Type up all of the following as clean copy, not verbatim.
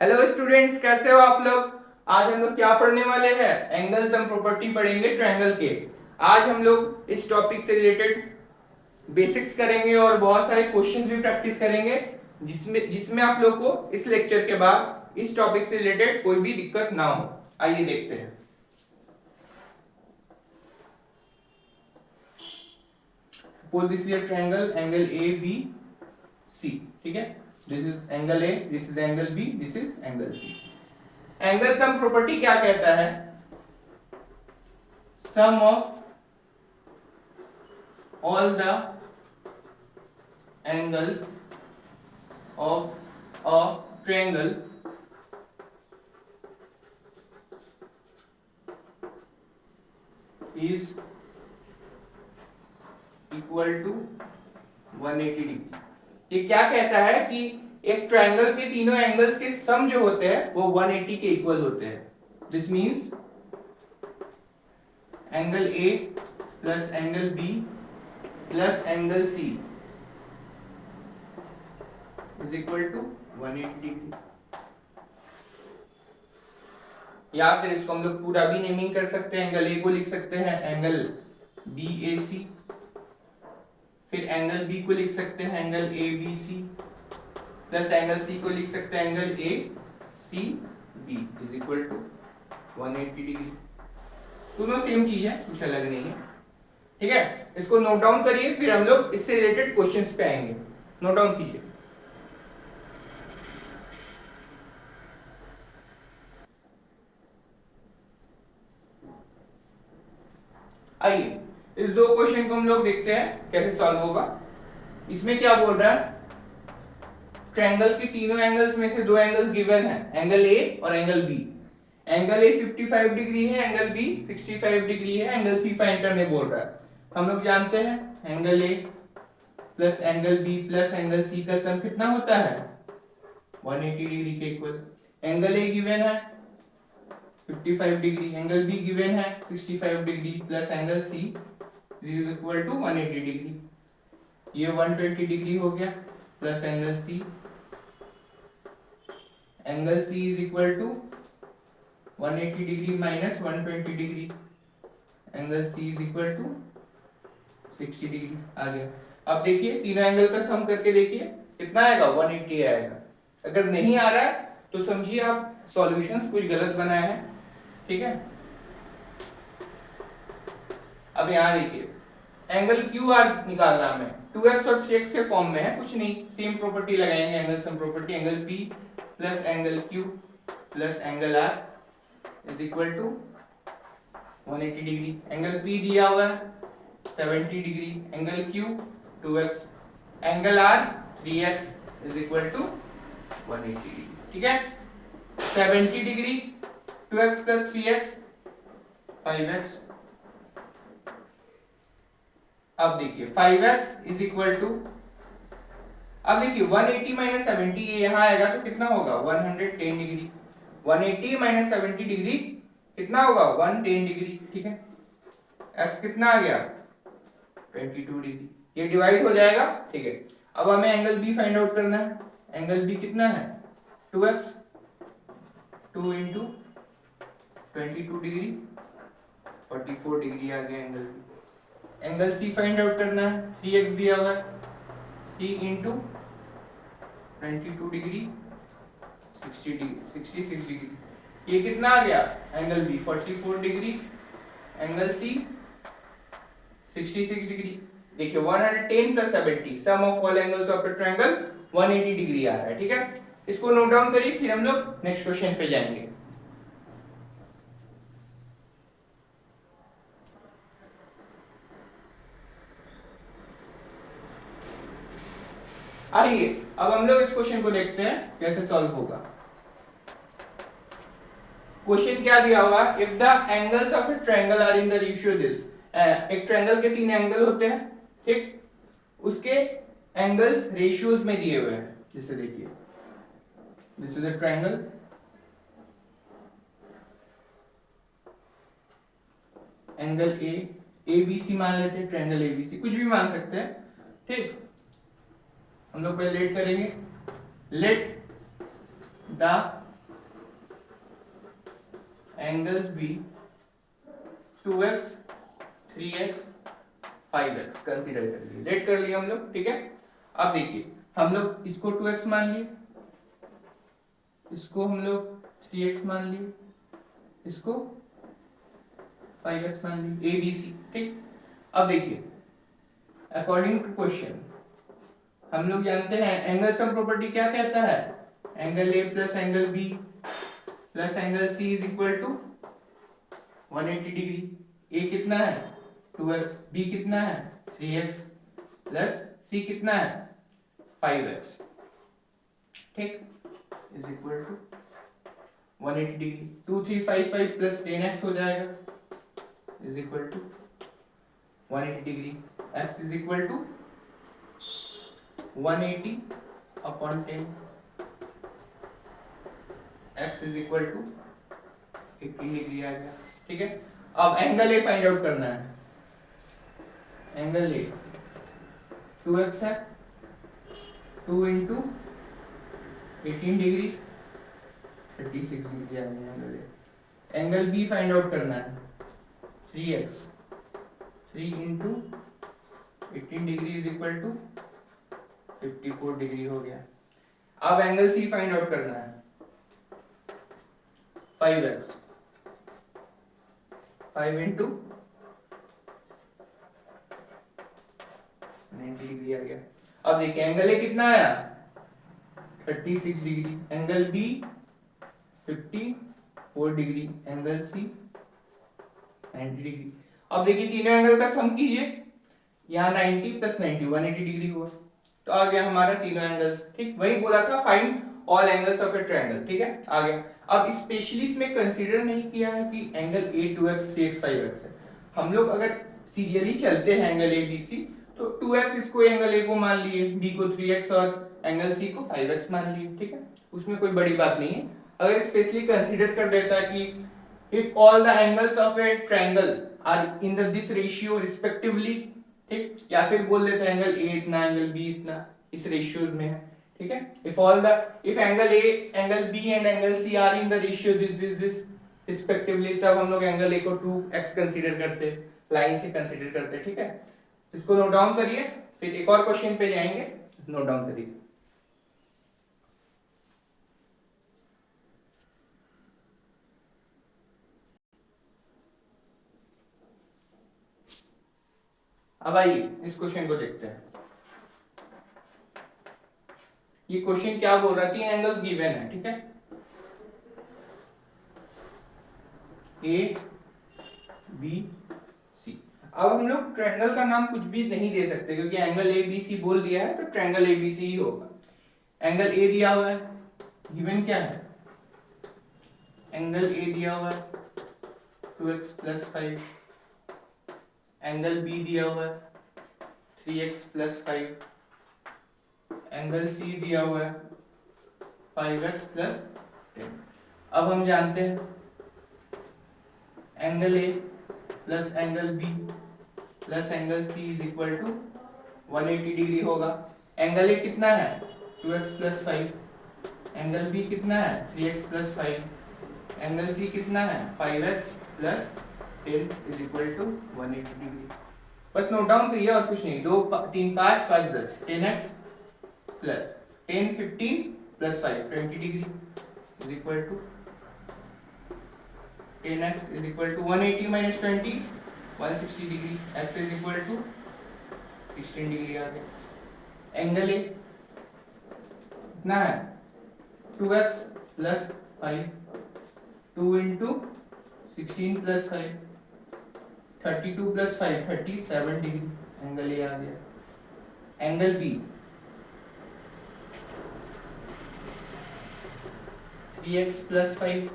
Hello students, कैसे हो आप लोग। आज हम लोग क्या पढ़ने वाले हैं, एंगल सम प्रॉपर्टी पढ़ेंगे ट्रायंगल के। आज हम लोग इस टॉपिक से रिलेटेड बेसिक्स करेंगे और बहुत सारे क्वेश्चंस भी प्रैक्टिस करेंगे, जिसमें जिसमें आप लोग को इस लेक्चर के बाद इस टॉपिक से रिलेटेड कोई भी दिक्कत ना हो। आइए देखते हैं। Suppose this is a triangle, angle A B C, ठीक है। This is angle A, this is angle B, this is angle C. Angle sum property क्या कहता है? Sum of all the angles of a triangle is equal to 180 degree. ये क्या कहता है कि एक ट्रायंगल के तीनों एंगल्स के सम जो होते हैं वो 180 के इक्वल होते हैं। This means angle A plus angle B plus angle C is equal to 180 degree. या फिर इसको हम लोग पूरा भी नेमिंग कर सकते हैं। एंगल ए को लिख सकते हैं एंगल बी ए सी, फिर एंगल बी को लिख सकते हैं angle A B C, plus angle C को लिख सकते हैं angle A C B is equal to 180 degree. दोनों सेम चीज है, कुछ अलग नहीं है, ठीक है। इसको नोट डाउन करिए, फिर हम लोग इससे रिलेटेड क्वेश्चंस पे आएंगे। नोट डाउन कीजिए। आइए इस दो क्वेश्चन को हम लोग देखते हैं कैसे सॉल्व होगा। इसमें क्या बोल रहा है, ट्रायंगल के तीनों एंगल्स में से दो एंगल्स गिवन है, एंगल ए और angle B. Angle A 55 degree है, एंगल बी 65 डिग्री है। एंगल सी फाइंड करने बोल रहा है। हम लोग जानते हैं angle A plus angle B plus angle C का सम कितना होता है, 180 डिग्री के इक्वल। एंगल ए गिवन है 55 डिग्री, एंगल बी गिवन है 65 degree plus angle C is equal to 180 degree. ये 120 डिग्री हो गया plus angle C, angle C is equal to 180 degree minus 120 degree, angle C is equal to 60 degree आ गया। अब देखिए तीनों एंगल का सम करके देखिए कितना आएगा, 180 आएगा। अगर नहीं आ रहा है तो समझिए आप सॉल्यूशंस कुछ गलत बनाए हैं, ठीक है। अब यहां देखिए एंगल क्यू आर निकालना हमें, 2x और 3x के फॉर्म में है, कुछ नहीं, सेम प्रॉपर्टी लगाएंगे, angle sum property. Angle P plus angle Q plus angle R is equal to 180 डिग्री। एंगल P दिया हुआ है 70 degree, angle Q 2x, angle R 3x is equal to 180 degree, ठीक है। 70 degree 2x plus 3x 5x। अब देखिए 5x is equal to, अब देखिए 180 माइनस 70 ये यहां आएगा तो कितना होगा, 110 डिग्री। 180 माइनस 70 डिग्री कितना होगा, 110 डिग्री, ठीक है। x कितना आ गया, 22 डिग्री। ये डिवाइड हो जाएगा, ठीक है। अब हमें एंगल बी फाइंड आउट करना है। एंगल बी कितना है, 2x, 2 इंटू 22 डिग्री 44 डिग्री आ गया angle B. Angle C find out करना है, 3x दिया हुआ है, 3 इंटू 22 डिग्री 66 डिग्री। ये कितना आ गया, angle B 44 degree, angle C 66 degree. देखिए 110 plus 70 sum of all angles of a triangle 180 degree आ रहा है, ठीक है। इसको नोट डाउन करिए, फिर हम लोग नेक्स्ट क्वेश्चन पे जाएंगे। आइए अब हम लोग इस क्वेश्चन को देखते हैं कैसे सॉल्व होगा। क्वेश्चन क्या दिया हुआ, if the angles of a triangle are in the ratio this. एक ट्रायंगल के तीन एंगल होते हैं, ठीक, उसके एंगल्स रेशियोज में दिए हुए हैं। जैसे देखिए this is a triangle, angle A B C मान लेते हैं, ट्रायंगल ए बी सी, कुछ भी मान सकते हैं, ठीक। हम लोग पहले लेट करेंगे, let the angles be 2x 3x 5x consider कर लिए, लेट कर लिए हम लोग, ठीक है। अब देखिए हम लोग इसको 2x मान लिए, इसको हम लोग 3x मान लिए, इसको 5x मान लिए, ए बी सी, ठीक। अब देखिए अकॉर्डिंग टू क्वेश्चन हम लोग जानते हैं एंगल सम प्रॉपर्टी क्या कहता है, angle A plus angle B plus angle C is equal to 180 degree. A कितना है 2x, बी कितना है 3x प्लस सी कितना है 5x, ठीक, is equal to 180 degree. 2355 plus 10x हो जाएगा is equal to 180 degree. x is equal to 180 upon 10, x is equal to 18 degree आ गया, ठीक है। अब एंगल ए फाइंड आउट करना है, एंगल ए 2x है, 2 इंटू 18 डिग्री 36 डिग्री आ गया angle A. Angle B find out करना है 3x, 3 into 18 degree is equal to 54 degree हो गया। अब एंगल सी फाइंड आउट करना है 5x, 5 इंटू 90 डिग्री आ गया। अब देखिए एंगल ए कितना आया 36 degree, angle B 54 degree, angle C 90 degree. अब देखिए तीनों एंगल का सम कीजिए, यहाँ 90 प्लस 90 180 डिग्री हुआ, तो आ गया हमारा तीनों एंगल्स, ठीक। वही बोला था find all angles of a triangle, ठीक है, आ गया। अब स्पेशली इसमें कंसीडर नहीं किया है कि angle A 2x 3x 5x है। हम लोग अगर सीरियली चलते हैं एंगल ए बी सी तो 2x इसको एंगल ए को मान लिए, b को 3x और एंगल c को 5x मान लिए, ठीक है, उसमें कोई बड़ी बात नहीं है। अगर स्पेशली कंसीडर कर देता है कि if all the angles of a triangle are in this ratio respectively, ठीक, या फिर बोल देते हैं एंगल ए इतना एंगल बी इतना इस रेशियो में है, ठीक है। If angle A angle B and angle C are in the ratio this respectively, तब हम लोग एंगल ए को 2x कंसीडर करते, लाइन से कंसीडर करते, ठीक है। इसको नोट डाउन करिए, फिर एक और क्वेश्चन पे जाएंगे, नोट डाउन करिए। अब आइए इस क्वेश्चन को देखते हैं। ये क्वेश्चन क्या बोल रहा है, तीन एंगल्स गिवन है, ठीक है, ए बी सी। अब हम लोग ट्रायंगल का नाम कुछ भी नहीं दे सकते क्योंकि एंगल ए बी सी बोल दिया है तो ट्रायंगल ए बी सी ही होगा। एंगल ए दिया हुआ है, गिवन क्या है, एंगल ए दिया हुआ है 2x प्लस 5, एंगल बी दिया हुआ है 3x प्लस 5, एंगल सी दिया हुआ है 5x प्लस 10। अब हम जानते हैं angle A plus angle B plus angle C is equal to 180 degree होगा। एंगल ए कितना है 2x प्लस 5, एंगल बी कितना है 3x प्लस 5, एंगल सी कितना है 5x plus 10 is equal to 180 degree. बस नोट डाउन करिए और कुछ नहीं, 2 3 5 5 10 10x plus 10 15 plus 5 20 degree is equal to 10x is equal to 180 minus 20 160 degree, x is equal to 16 degree आ गया। एंगल ए कितना है 2x plus 5, 2 into 16 plus 5 32 plus 5 37 degree, angle A आ गया। Angle B 3x plus 5,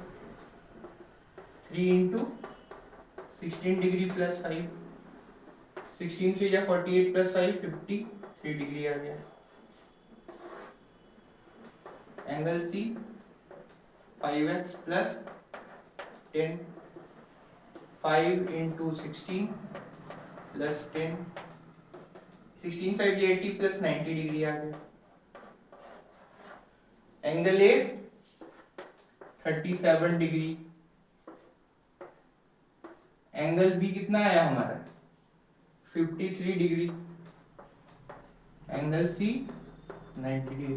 3 into 16 degree plus 5, 16 3 या 48 plus 5 53 degree आ गया। Angle C 5x plus 10, 5 into 16 plus 10, 16 5 80 plus 90 degree आ गया। Angle A 37 degree angle B कितना आया हमारा 53 degree, angle C 90 degree,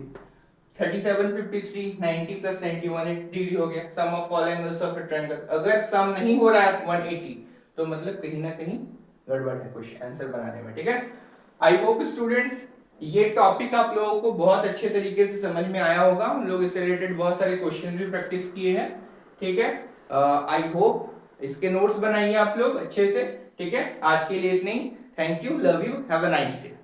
37 53 90 plus 91 80 degree हो गया। Sum of all angles of a triangle, अगर सम नहीं हो रहा है 180 तो मतलब कहीं ना कहीं गड़बड़ है क्वेश्चन आंसर बनाने में, ठीक है। आई होप स्टूडेंट्स ये टॉपिक आप लोगों को बहुत अच्छे तरीके से समझ में आया होगा। हम लोग इससे रिलेटेड बहुत सारे क्वेश्चन भी प्रैक्टिस किए हैं, ठीक है। आई होप इसके नोट्स बनाइए आप लोग अच्छे से, ठीक है। आज के लिए इतना ही, thank you, love you, have a nice day.